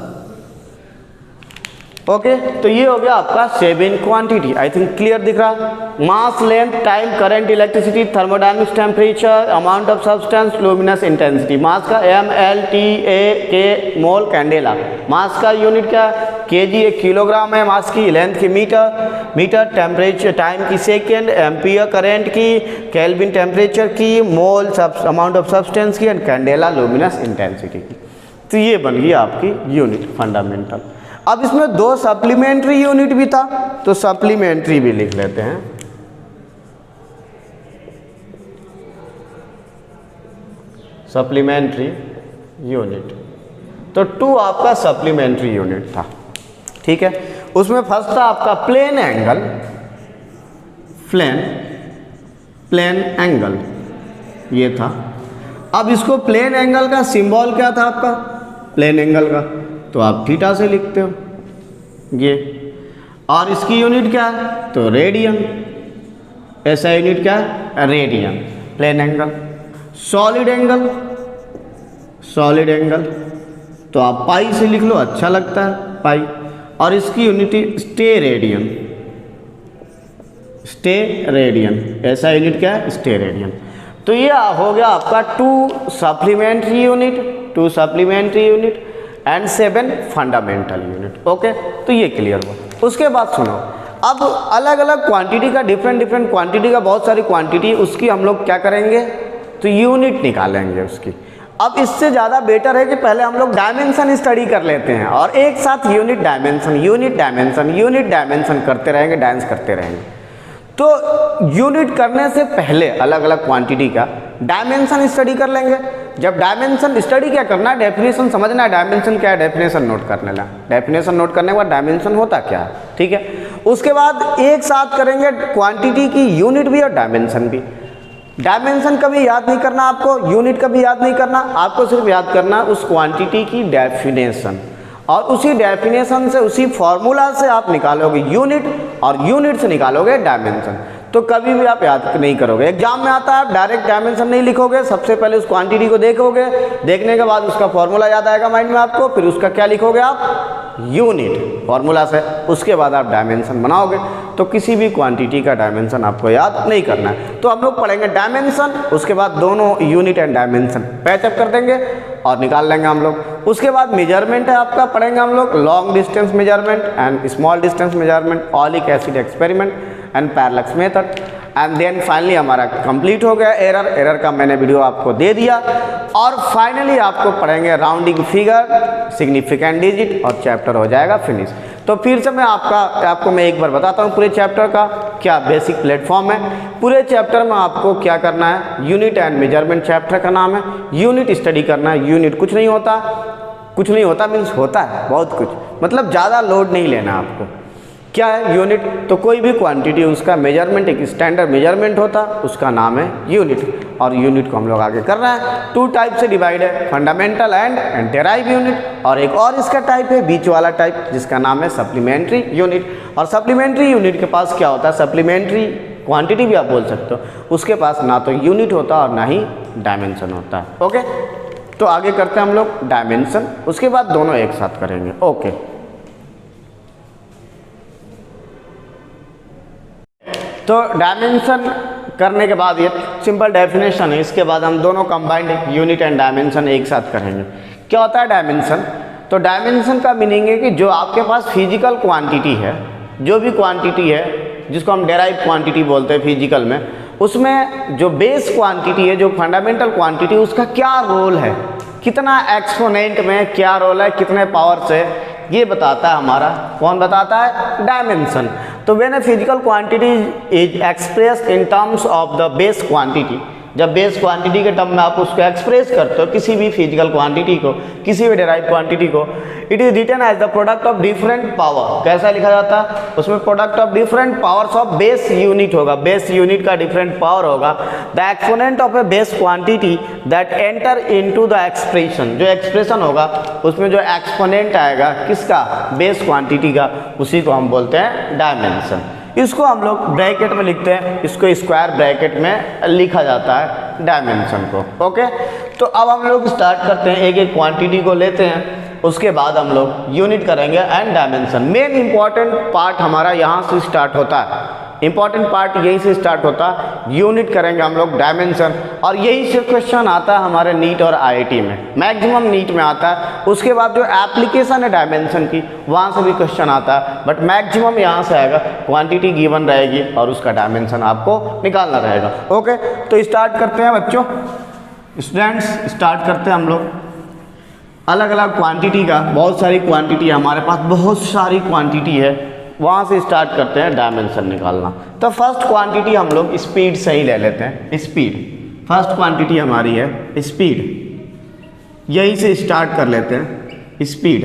ओके, तो ये हो गया आपका 7 क्वांटिटी। आई थिंक क्लियर दिख रहा, mass, length, time, current, electricity, thermodynamics temperature, amount of substance, luminous intensity. Mass का ml, t, a, k, mole, candela. Mass का यूनिट क्या है, kg, एक किलोग्राम है मास की, लेंथ की मीटर, टेम्परेचर, टाइम की सेकेंड, एम्पियर करंट की, केल्विन टेम्परेचर की, मोल अमाउंट ऑफ सब्सटेंस की, एंड कैंडेला लुमिनस इंटेंसिटी की। तो ये बन गई आपकी यूनिट फंडामेंटल। अब इसमें 2 सप्लीमेंट्री यूनिट भी था, तो सप्लीमेंट्री भी लिख लेते हैं। सप्लीमेंट्री यूनिट, तो 2 आपका सप्लीमेंट्री यूनिट था, ठीक है। उसमें फर्स्ट था आपका प्लेन एंगल, ये था। अब इसको प्लेन एंगल का सिंबल क्या था आपका, प्लेन एंगल का, तो आप थीटा से लिखते हो ये। और इसकी यूनिट क्या है, तो रेडियन, ऐसा यूनिट क्या है, radian. Plane angle, solid angle तो आप पाई से लिख लो, अच्छा लगता है पाई। और इसकी यूनिट स्टेरेडियन, स्टेरेडियन, ऐसा यूनिट क्या है, स्टेरेडियन। तो ये हो गया आपका 2 supplementary unit, 2 supplementary unit and 7 fundamental unit. Okay, तो ये क्लियर हुआ। उसके बाद सुनो, अब अलग अलग क्वांटिटी का, डिफरेंट क्वांटिटी का, बहुत सारी क्वांटिटी, उसकी हम लोग क्या करेंगे, तो यूनिट निकालेंगे उसकी। अब इससे ज़्यादा बेटर है कि पहले हम लोग डायमेंशन स्टडी कर लेते हैं और एक साथ unit dimension unit dimension unit dimension करते रहेंगे, डांस करते रहेंगे। तो यूनिट करने से पहले अलग अलग क्वांटिटी का डायमेंशन स्टडी कर लेंगे। जब डायमेंशन स्टडी क्या करना है, डेफिनेशन समझना है, डायमेंशन क्या है, डेफिनेशन नोट कर लेना। डेफिनेशन नोट करने के बाद डायमेंशन होता क्या है, ठीक है। उसके बाद एक साथ करेंगे क्वांटिटी की यूनिट भी और डायमेंशन भी। डायमेंशन कभी याद नहीं करना आपको, यूनिट कभी याद नहीं करना, आपको सिर्फ याद करना उस क्वांटिटी की डेफिनेशन, और उसी डेफिनेशन से, उसी फॉर्मूला से आप निकालोगे यूनिट और यूनिट से निकालोगे डायमेंशन। तो कभी भी आप याद नहीं करोगे। एग्जाम में आता है, आप डायरेक्ट डायमेंशन नहीं लिखोगे, सबसे पहले उस क्वांटिटी को देखोगे, देखने के बाद उसका फॉर्मूला याद आएगा माइंड में आपको, फिर उसका क्या लिखोगे आप, यूनिट फॉर्मूला से, उसके बाद आप डायमेंशन बनाओगे। तो किसी भी क्वांटिटी का डायमेंशन आपको याद नहीं करना है। तो हम लोग पढ़ेंगे डायमेंशन, उसके बाद दोनों यूनिट एंड डायमेंशन पैचअप कर देंगे और निकाल लेंगे हम लोग। उसके बाद मेजरमेंट है आपका, पढ़ेंगे हम लोग long distance measurement and small distance measurement, oleic acid experiment and parallax method, and then finally हमारा कंप्लीट हो गया एरर का मैंने वीडियो आपको दे दिया। और फाइनली आपको पढ़ेंगे राउंडिंग फिगर, सिग्निफिकेंट डिजिट और चैप्टर हो जाएगा फिनिश। तो फिर से मैं आपको मैं एक बार बताता हूँ पूरे चैप्टर का क्या बेसिक प्लेटफॉर्म है। पूरे चैप्टर में आपको क्या करना है, यूनिट एंड मेजरमेंट चैप्टर का नाम है, यूनिट स्टडी करना है। यूनिट कुछ नहीं होता मीन्स होता है बहुत कुछ, मतलब ज़्यादा लोड नहीं लेना आपको। क्या है यूनिट, तो कोई भी क्वांटिटी उसका मेजरमेंट, एक स्टैंडर्ड मेजरमेंट होता, उसका नाम है यूनिट। और यूनिट को हम लोग आगे कर रहे हैं। 2 टाइप से डिवाइड है, फंडामेंटल एंड डेराइव यूनिट, और एक और इसका टाइप है बीच वाला टाइप, जिसका नाम है सप्लीमेंट्री यूनिट। और सप्लीमेंट्री यूनिट के पास क्या होता है, सप्लीमेंट्री क्वांटिटी भी आप बोल सकते हो, उसके पास ना तो यूनिट होता और ना ही डायमेंशन होता है। ओके, तो आगे करते हैं हम लोग डायमेंशन, उसके बाद दोनों एक साथ करेंगे। ओके, तो डायमेंशन करने के बाद ये सिंपल डेफिनेशन है, इसके बाद हम दोनों कंबाइंड यूनिट एंड डायमेंशन एक साथ करेंगे। क्या होता है डायमेंशन, तो डायमेंशन का मीनिंग है कि जो आपके पास फिजिकल क्वांटिटी है, जो भी क्वांटिटी है जिसको हम डेराइव क्वांटिटी बोलते हैं फिजिकल में, उसमें जो बेस क्वांटिटी है, जो फंडामेंटल क्वांटिटी, उसका क्या रोल है, कितना एक्सपोनेंट में क्या रोल है, कितने पावर से, ये बताता है हमारा, कौन बताता है, डायमेंशन। तो when a physical quantity is expressed in terms of the base quantity, जब बेस क्वांटिटी के टर्म में आप उसको एक्सप्रेस करते हो, किसी भी फिजिकल क्वांटिटी को, किसी भी डेराइव क्वांटिटी को, it is written as the product of different power. कैसा लिखा जाता है, उसमें product of different powers of base unit होगा, बेस यूनिट का डिफरेंट पावर होगा। The exponent of a base quantity that enter into the expression, जो expression होगा उसमें जो एक्सपोनेंट आएगा किसका, बेस क्वांटिटी का, उसी को हम बोलते हैं डायमेंशन। इसको हम लोग ब्रैकेट में लिखते हैं, इसको स्क्वायर ब्रैकेट में लिखा जाता है डायमेंशन को। ओके, तो अब हम लोग स्टार्ट करते हैं, एक एक क्वांटिटी को लेते हैं, उसके बाद हम लोग यूनिट करेंगे and dimension. Main important part हमारा यहाँ से स्टार्ट होता है, इंपॉर्टेंट पार्ट यहीं से स्टार्ट होता है। यूनिट करेंगे हम लोग, डायमेंशन, और यही से क्वेश्चन आता है हमारे नीट और आईआईटी में, मैक्सिमम नीट में आता है। उसके बाद जो एप्लीकेशन है डायमेंशन की, वहाँ से भी क्वेश्चन आता है, बट मैक्सिमम यहाँ से आएगा, क्वांटिटी गिवन रहेगी और उसका डायमेंशन आपको निकालना रहेगा। ओके, तो स्टार्ट करते हैं बच्चों, स्टूडेंट्स स्टार्ट करते हैं हम लोग। अलग अलग क्वांटिटी का, बहुत सारी क्वांटिटी है हमारे पास, बहुत सारी क्वांटिटी है, वहाँ से स्टार्ट करते हैं डायमेंशन निकालना। तो फर्स्ट क्वांटिटी हम लोग स्पीड से ही ले लेते हैं, स्पीड। फर्स्ट क्वांटिटी हमारी है स्पीड, यही से स्टार्ट कर लेते हैं स्पीड।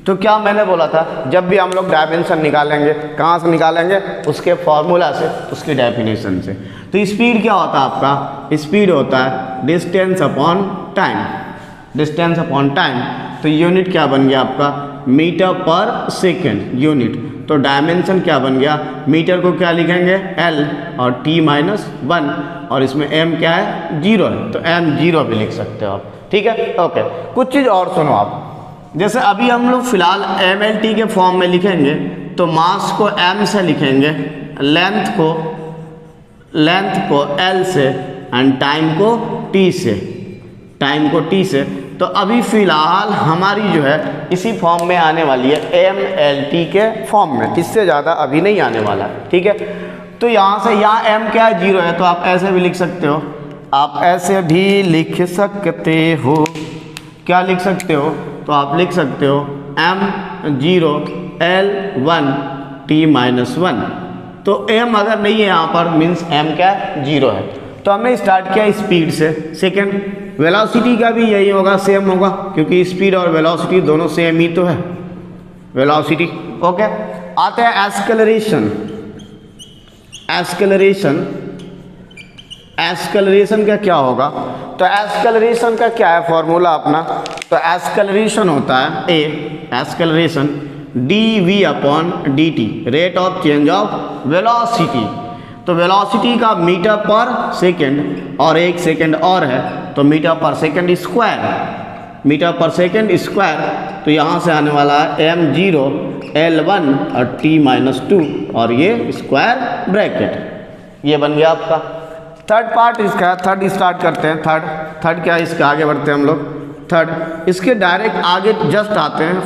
तो क्या मैंने बोला था, जब भी हम लोग डायमेंशन निकालेंगे, कहाँ से निकालेंगे, उसके फॉर्मूला से, उसकी डेफिनेशन से। तो स्पीड क्या होता है आपका, स्पीड होता है distance upon time, distance upon time. तो यूनिट क्या बन गया आपका, मीटर पर सेकेंड यूनिट। तो डायमेंशन क्या बन गया, मीटर को क्या लिखेंगे, L और T-1, और इसमें M क्या है, 0 है, तो M 0 भी लिख सकते हो आप। ठीक है, ओके। कुछ चीज़ और सुनो आप, जैसे अभी हम लोग फिलहाल MLT के फॉर्म में लिखेंगे, तो मास को M से लिखेंगे, लेंथ को L से एंड टाइम को T से, तो अभी फ़िलहाल हमारी जो है इसी फॉर्म में आने वाली है, MLT के फॉर्म में, इससे ज़्यादा अभी नहीं आने वाला है, ठीक है। तो यहाँ से यहाँ M क्या है, 0 है, तो आप ऐसे भी लिख सकते हो, क्या लिख सकते हो, तो आप लिख सकते हो M0 L1 T-1। तो M अगर नहीं है यहाँ पर मीन्स M क्या है, 0 है। तो हमने स्टार्ट किया स्पीड से। सेकेंड, वेलोसिटी का भी यही होगा, सेम होगा, क्योंकि स्पीड और वेलोसिटी दोनों सेम ही तो है, वेलोसिटी। ओके, आते हैं एस्केलरेशन का क्या होगा। तो एस्केलरेशन का क्या है फॉर्मूला अपना, तो एस्केलरेशन होता है एस्केलरेशन dv/dt, rate of change of velocity. तो वेलोसिटी का मीटर पर सेकेंड और 1 सेकेंड और है, तो मीटर पर सेकेंड स्क्वायर, तो यहाँ से आने वाला है m0 L1 और T-2 और ये स्क्वायर ब्रैकेट, ये बन गया आपका। थर्ड पार्ट इसका, थर्ड स्टार्ट करते हैं। थर्ड क्या है, इसके आगे बढ़ते हैं हम लोग। थर्ड, इसके डायरेक्ट आगे जस्ट आते हैं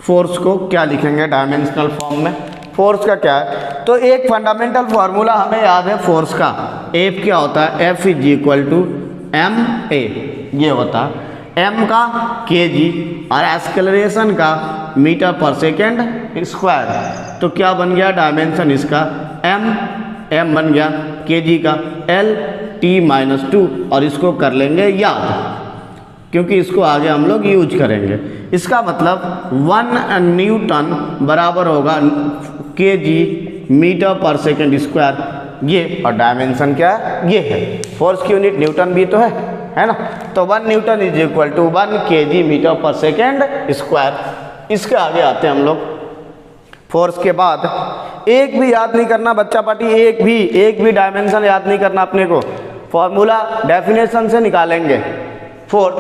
फोर्स को क्या लिखेंगे डायमेंशनल फॉर्म में। फोर्स का क्या है, तो एक फंडामेंटल फार्मूला हमें याद है फोर्स का, F क्या होता है, F = ma, ये होता है m का kg और एक्सेलरेशन का मीटर पर सेकेंड स्क्वायर। तो क्या बन गया डायमेंशन इसका, m बन गया, kg का L T-2 और इसको कर लेंगे याद, क्योंकि इसको आगे हम लोग यूज करेंगे। इसका मतलब 1 न्यूटन बराबर होगा kg मीटर पर सेकेंड स्क्वायर, ये, और डायमेंशन क्या है, ये है। फोर्स की यूनिट न्यूटन भी तो है ना। तो 1 न्यूटन = 1 kg मीटर पर सेकेंड स्क्वायर। इसके आगे आते हैं हम लोग। फोर्स के बाद एक भी याद नहीं करना बच्चा पार्टी, एक भी डायमेंशन याद नहीं करना अपने को, फॉर्मूला डेफिनेशन से निकालेंगे। फोर्थ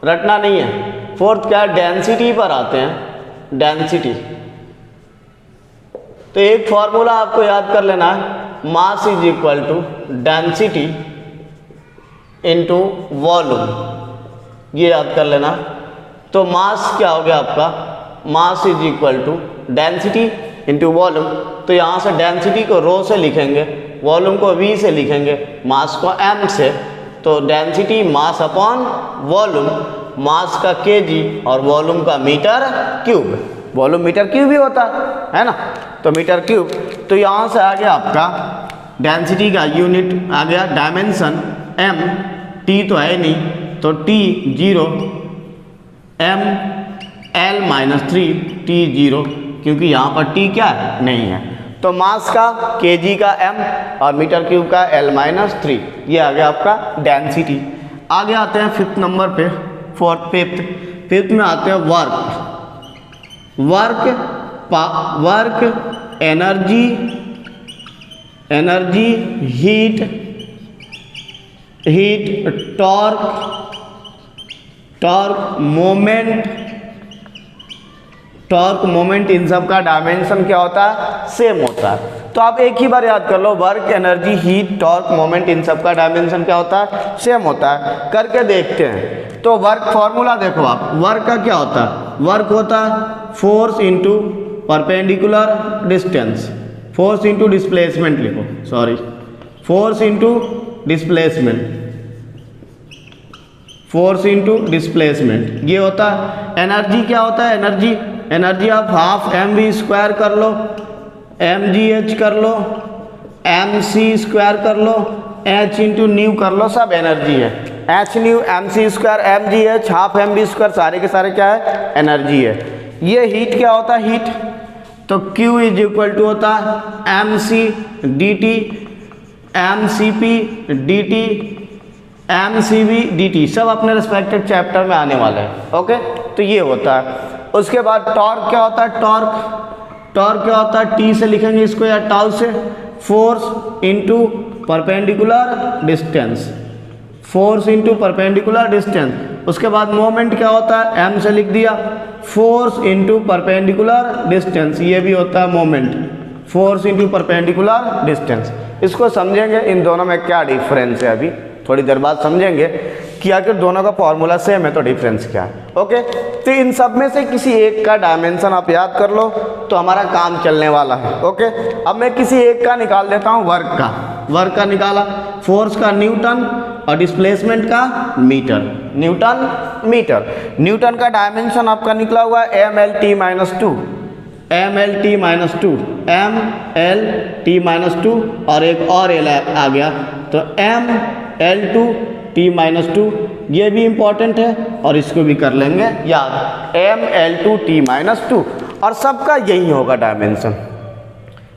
रटना नहीं है। फोर्थ क्या, डेंसिटी पर आते हैं, डेंसिटी। तो एक फॉर्मूला आपको याद कर लेना है, मास = डेंसिटी इनटू वॉल्यूम, ये याद कर लेना। तो मास क्या हो गया आपका, मास = डेंसिटी इनटू वॉल्यूम। तो यहाँ से डेंसिटी को रो से लिखेंगे, वॉल्यूम को v से लिखेंगे, मास को m से। तो density mass upon volume, mass का kg और वॉल्यूम का metre cube, volume metre cube ही होता है ना, तो मीटर क्यूब। तो यहाँ से आ गया आपका डेंसिटी का यूनिट आ गया डायमेंशन m, t तो है नहीं, तो T0 m L-3 T0, क्योंकि यहाँ पर t क्या है, नहीं है। तो मास का kg का m और मीटर क्यूब का L-3, ये आ गया आपका डेंसिटी। आगे आते हैं फिफ्थ नंबर पे, फिफ्थ में आते हैं work, energy, heat, torque moment, इन सब का डायमेंशन क्या होता है, सेम होता है। तो आप एक ही बार याद कर लो, work, energy, heat, torque, moment, इन सब का डायमेंशन क्या होता है, सेम होता है। करके देखते हैं। तो वर्क फॉर्मूला देखो आप, वर्क का क्या होता है, वर्क होता है force into perpendicular distance, force into displacement लिखो, सॉरी, फोर्स इंटू डिस्प्लेसमेंट, ये होता है। एनर्जी क्या होता है, एनर्जी आप हाफ mv² कर लो, mgh कर लो, mc² कर लो, h इंटू न्यू कर लो, सब एनर्जी है। h new, mc², mgh, half mv², सारे के सारे क्या है, एनर्जी है। ये हीट क्या होता है, हीट, तो Q = होता है mc dt, mcp dt, mcv dt, सब अपने रिस्पेक्टेड चैप्टर में आने वाले हैं। ओके, तो ये होता है। उसके बाद टॉर्क क्या होता है, टॉर्क क्या होता है, T से लिखेंगे इसको या टाउ से, फोर्स इंटू परपेंडिकुलर डिस्टेंस, उसके बाद मोमेंट क्या होता है, m से लिख दिया, फोर्स इंटू परपेंडिकुलर डिस्टेंस, ये भी होता है moment, force into perpendicular distance. इसको समझेंगे इन दोनों में क्या डिफरेंस है, अभी थोड़ी देर बाद समझेंगे कि आखिर दोनों का फॉर्मूला सेम है तो डिफरेंस क्या है। ओके, तो इन सब में से किसी एक का डायमेंशन आप याद कर लो तो हमारा काम चलने वाला है। ओके, अब मैं किसी एक का निकाल देता हूँ, वर्क का निकाला, फोर्स का न्यूटन और डिस्प्लेसमेंट का मीटर, न्यूटन का डायमेंशन आपका निकला हुआ है MLT - 2, MLT - 2, MLT - 2 और एक और L आ गया तो ML2T - 2, ये भी इम्पॉर्टेंट है और इसको भी कर लेंगे याद, ML2T - 2 और सबका यही होगा डायमेंशन।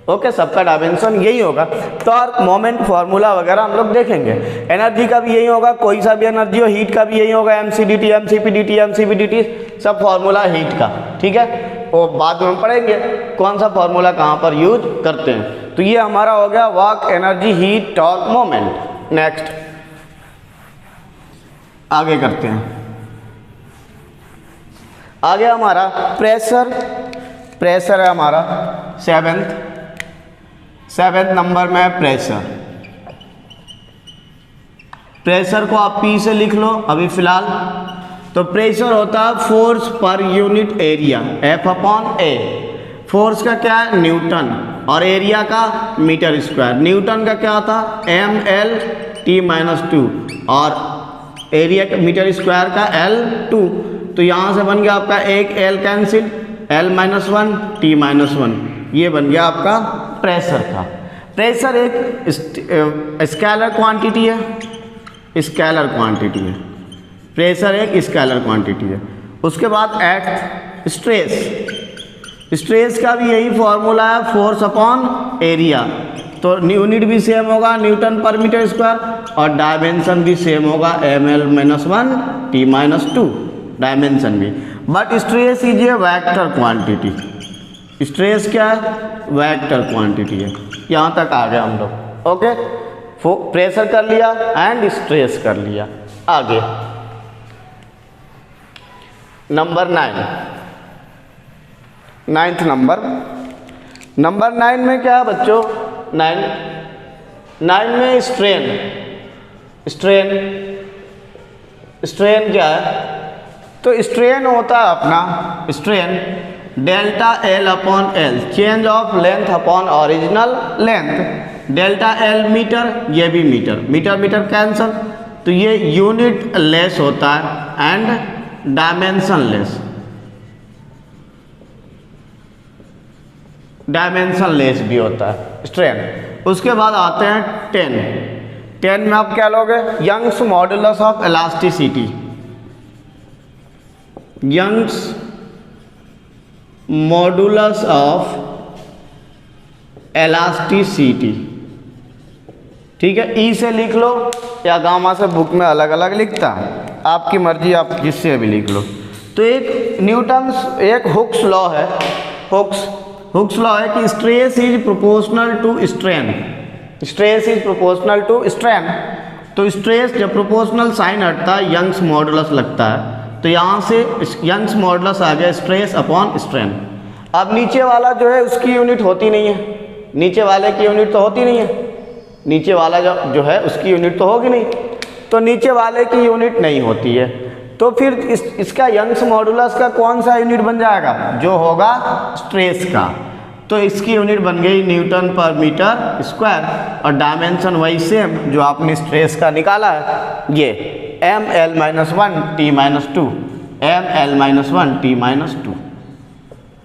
ओके, सबका डायमेंशन यही होगा। टॉर्क, मोमेंट फार्मूला वगैरह हम लोग देखेंगे। एनर्जी का भी यही होगा, कोई सा भी एनर्जी हो, हीट का भी यही होगा, mCDT, mCpDT, mCpDT, सब फार्मूला हीट का, ठीक है। वो बाद में हम पढ़ेंगे कौन सा फार्मूला कहाँ पर यूज करते हैं। तो ये हमारा हो गया work, energy, heat, torque, moment. Next आगे करते हैं, आगे हमारा प्रेशर है हमारा सेवेंथ नंबर में प्रेशर को आप P से लिख लो अभी फिलहाल। तो प्रेशर होता है force per unit area, F/A। Force का क्या है, न्यूटन, और एरिया का मीटर स्क्वायर। न्यूटन का क्या था, MLT - 2 और एरिया मीटर स्क्वायर का L2। तो यहाँ से बन गया आपका एक L कैंसिल, L - 1 T - 1, ये बन गया आपका प्रेशर का। प्रेशर एक स्केलर क्वांटिटी है, प्रेशर एक स्केलर क्वांटिटी है। उसके बाद एट स्ट्रेस का भी यही फॉर्मूला है, फोर्स अपॉन एरिया। तो यूनिट भी सेम होगा, न्यूटन पर मीटर स्क्वायर, और डायमेंशन भी सेम होगा, ML - 1 T - 2, डायमेंशन भी। But stress is a vector quantity, stress क्या है, वेक्टर क्वांटिटी है। यहाँ तक आ गया हम लोग। ओके, प्रेशर कर लिया एंड स्ट्रेस कर लिया। आगे नंबर 9th नंबर 9 में क्या है बच्चों, 9 में स्ट्रेन क्या है। तो स्ट्रेन होता है अपना delta L/L, change of length upon original length. Delta L metre, ये भी मीटर कैंसल, तो ये यूनिट लेस होता है एंड डायमेंशन लेस भी होता है स्ट्रेन। उसके बाद आते हैं 10 में आप क्या लोगे, Young's modulus of elasticity, Young's modulus of elasticity, ठीक है। ई से लिख लो या गामा से, बुक में अलग अलग लिखता है, आपकी मर्जी, आप जिससे भी लिख लो। तो एक न्यूटन्स एक हुक्स लॉ है, हुक्स लॉ है कि stress is proportional to strain. तो स्ट्रेस जब प्रोपोर्शनल साइन हटता है, यंग्स मॉडुलस लगता है, तो यहाँ से यंग्स मॉडुलस आ गया स्ट्रेस अपॉन स्ट्रेन। अब नीचे वाला जो है उसकी यूनिट होती नहीं है, नीचे वाले की यूनिट तो होती नहीं है, नीचे वाला जो है उसकी यूनिट तो होगी नहीं, तो नीचे वाले की यूनिट नहीं होती है। तो फिर इसका यंग्स मॉडुलस का कौन सा यूनिट बन जाएगा, जो होगा स्ट्रेस का। तो इसकी यूनिट बन गई न्यूटन पर मीटर स्क्वायर, और डायमेंशन वही सेम जो आपने स्ट्रेस का निकाला है, ये ML - 1 T - 2, ML - 1 T - 2।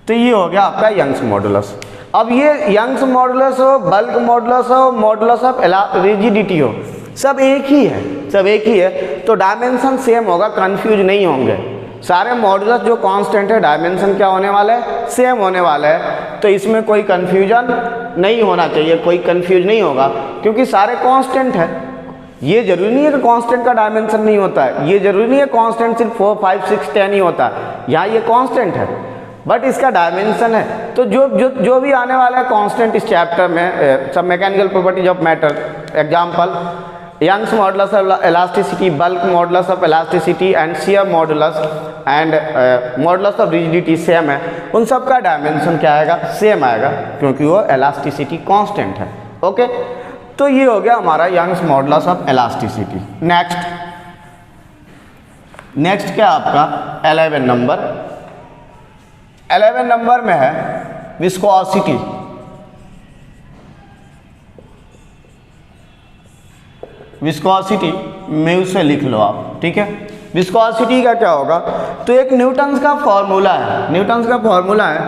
तो ये हो गया आपका यंग्स मॉडुलस। अब ये यंग्स मॉडुलस हो, बल्क मॉडुलस हो, मॉडुलस ऑफ रिजिडिटी हो, सब एक ही है, तो डायमेंशन सेम होगा, कंफ्यूज नहीं होंगे। सारे मॉडुलस जो कांस्टेंट है, डायमेंशन क्या होने वाला है, सेम होने वाला है। तो इसमें कोई कंफ्यूजन नहीं होना चाहिए, कोई कंफ्यूज नहीं होगा, क्योंकि सारे कांस्टेंट है। ये जरूरी नहीं है कि कांस्टेंट का डायमेंशन नहीं होता है, ये जरूरी नहीं है कांस्टेंट सिर्फ 4, 5, 6, 10 ही होता है, यहाँ ये कांस्टेंट है बट इसका डायमेंशन है। तो जो भी आने वाला है कांस्टेंट इस चैप्टर में, सब mechanical properties of matter, example Young's modulus of elasticity, bulk modulus of elasticity and shear modulus and modulus of rigidity same है, उन सब का डायमेंशन क्या आएगा, सेम आएगा, क्योंकि वो इलास्टिसिटी कांस्टेंट है। ओके, तो ये हो गया हमारा Young's modulus of elasticity. Next क्या आपका 11 नंबर, 11 नंबर में है विस्कोसिटी। विस्कोसिटी म्यू से लिख लो आप, ठीक है। विस्कोसिटी का क्या होगा, तो एक न्यूटन्स का फॉर्मूला है, न्यूटन्स का फॉर्मूला है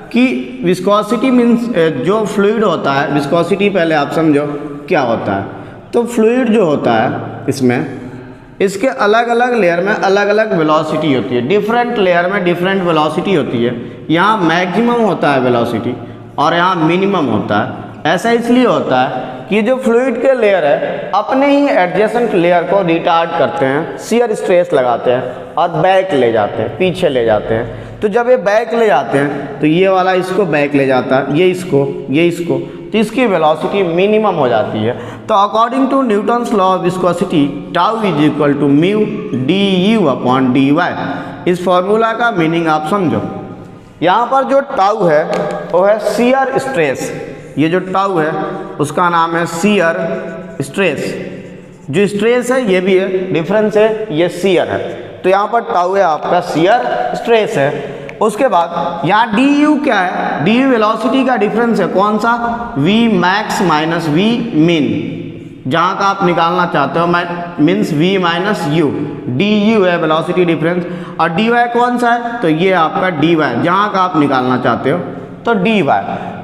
कि विस्कोसिटी मीन्स जो फ्लूइड होता है, विस्कोसिटी पहले आप समझो क्या होता है। तो फ्लूइड जो होता है इसमें, इसके अलग अलग लेयर में अलग अलग वेलोसिटी होती है, डिफरेंट लेयर में डिफरेंट वेलोसिटी होती है। यहाँ मैक्सिमम होता है वेलोसिटी और यहाँ मिनिमम होता है। ऐसा इसलिए होता है कि जो फ्लूइड के लेयर है अपने ही एडजेसेंट लेयर को रिटार्ड करते हैं, शियर स्ट्रेस लगाते हैं और बैक ले जाते हैं, पीछे ले जाते हैं। तो जब ये बैक ले जाते हैं तो ये वाला इसको बैक ले जाता है, ये इसको, तो इसकी वेलोसिटी मिनिमम हो जाती है। तो according to Newton's law of viscosity, tau is equal to mu d u upon d y. इस फॉर्मूला का मीनिंग आप समझो। यहाँ पर जो टाउ है वो है शियर स्ट्रेस, ये जो टाउ है उसका नाम है शियर स्ट्रेस। जो स्ट्रेस है ये भी है, डिफरेंस है, ये शियर है। तो यहाँ पर टाउ है आपका शियर स्ट्रेस है। उसके बाद यहाँ डी यू क्या है, डी यू वेलोसिटी का डिफरेंस है, कौन सा, वी मैक्स माइनस वी मिन, जहाँ का आप निकालना चाहते हो means v minus u, d u है वेलोसिटी डिफरेंस। और डी वाई कौन सा है, तो ये आपका डी वाई, जहाँ का आप निकालना चाहते हो तो डी वाई।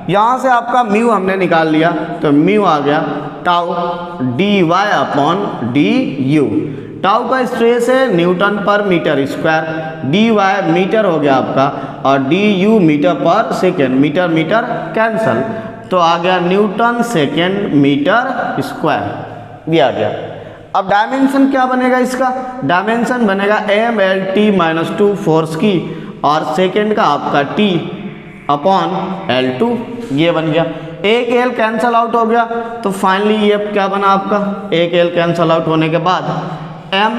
यहाँ से आपका म्यू हमने निकाल लिया, तो म्यू आ गया tau d y upon d u. Tau का स्ट्रेस है न्यूटन पर metre square, d y metre हो गया आपका, और डी यू मीटर पर सेकेंड, मीटर मीटर कैंसल, तो आ गया न्यूटन सेकेंड मीटर स्क्वायर, ये आ गया। अब डायमेंशन क्या बनेगा इसका, डायमेंशन बनेगा mL_T-2 फोर्स की और सेकेंड का आपका T अपॉन L2, ये बन गया। एक L कैंसल आउट हो गया, तो फाइनली ये क्या बना आपका, एक L कैंसल आउट होने के बाद M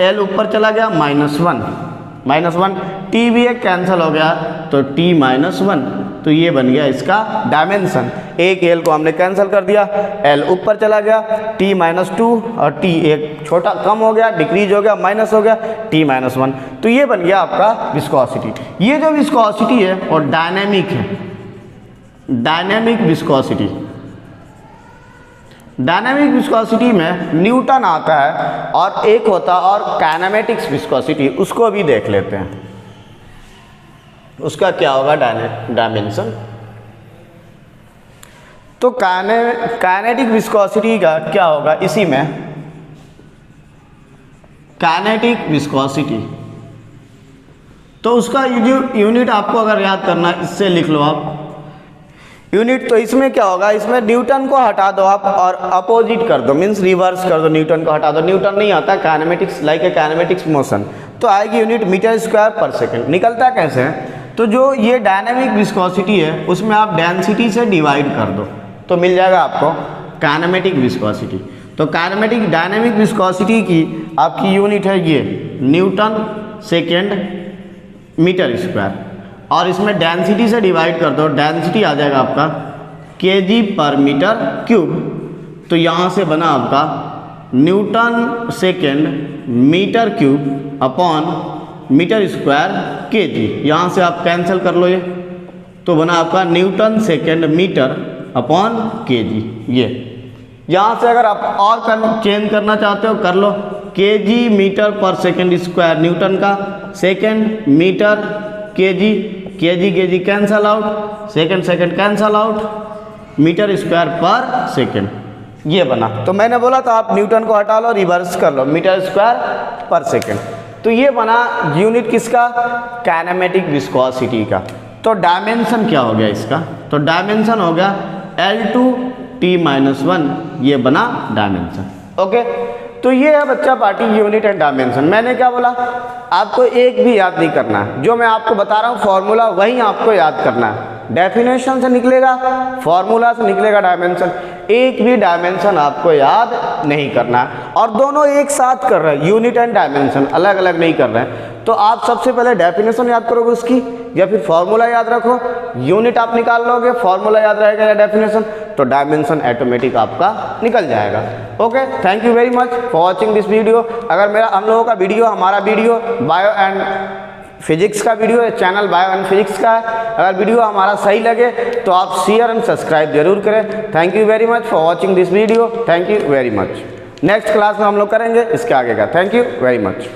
L ऊपर चला गया -1, T भी एक कैंसल हो गया तो T -1, तो ये बन गया इसका डायमेंशन। एक L को हमने कैंसिल कर दिया, L ऊपर चला गया, T -2 और T एक छोटा कम हो गया, डिक्रीज हो गया, माइनस हो गया, T -1, तो ये बन गया आपका विस्कोसिटी। ये जो विस्कोसिटी है और डायनेमिक है, डायनेमिक विस्कोसिटी। डायनेमिक विस्कोसिटी में न्यूटन आता है और एक होता है और काइनेमेटिक्स विस्कोसिटी, उसको भी देख लेते हैं। उसका क्या होगा डायमेंशन, तो काइनेटिक विस्कोसिटी का क्या होगा, इसी में काइनेटिक विस्कोसिटी, तो उसका यूनिट आपको अगर याद करना है इससे लिख लो आप यूनिट। तो इसमें क्या होगा, इसमें न्यूटन को हटा दो आप और अपोजिट कर दो, मीन्स रिवर्स कर दो, न्यूटन को हटा दो, न्यूटन नहीं आता, kinematics like a kinematics motion, तो आएगी यूनिट मीटर स्क्वायर पर सेकेंड। निकलता कैसे है, तो जो ये डायनेमिक विस्कोसिटी है उसमें आप डेंसिटी से डिवाइड कर दो तो मिल जाएगा आपको काइनेमेटिक विस्कोसिटी। तो काइनेमेटिक डायनेमिक विस्कोसिटी की आपकी यूनिट है ये न्यूटन सेकेंड मीटर स्क्वायर, और इसमें डेंसिटी से डिवाइड कर दो, डेंसिटी आ जाएगा आपका kg पर मीटर क्यूब। तो यहाँ से बना आपका newton second metre cube upon metre square kg, यहाँ से आप कैंसिल कर लो ये, तो बना आपका newton second metre upon kg। ये यहाँ से अगर आप और चेंज करना चाहते हो कर लो, kg मीटर पर सेकेंड स्क्वायर न्यूटन का, second metre kg, kg cancel out, second cancel out, metre square पर सेकेंड, ये बना। तो मैंने बोला था आप न्यूटन को हटा लो, रिवर्स कर लो, मीटर स्क्वायर पर सेकेंड, तो ये बना यूनिट किसका, काइनेमेटिक विस्कोसिटी का। तो डायमेंशन क्या हो गया इसका, तो डायमेंशन हो गया L2T-1, ये बना डायमेंशन। ओके, तो ये है बच्चा पार्टी यूनिट एंड डायमेंशन। मैंने क्या बोला, आपको एक भी याद नहीं करना है, जो मैं आपको बता रहा हूँ फॉर्मूला वही आपको याद करना है। डेफिनेशन से निकलेगा, फॉर्मूला से निकलेगा डायमेंशन। एक भी डायमेंशन आपको याद नहीं करना है, और दोनों एक साथ कर रहे हैं, यूनिट एंड डायमेंशन, अलग अलग नहीं कर रहे हैं। तो आप सबसे पहले डेफिनेशन याद करोगे उसकी, या फिर फॉर्मूला याद रखो, यूनिट आप निकाल लोगे, फॉर्मूला याद रहेगा या डेफिनेशन, तो डायमेंशन ऑटोमेटिक आपका निकल जाएगा। Okay, thank you very much for watching this video. अगर हम लोगों का वीडियो, हमारा वीडियो बायो एंड फिजिक्स का वीडियो है, चैनल बायो एंड फिजिक्स का है, अगर वीडियो हमारा सही लगे तो आप शेयर एंड सब्सक्राइब जरूर करें। Thank you very much for watching this video, thank you very much. Next class में हम लोग करेंगे इसके आगे का। Thank you very much.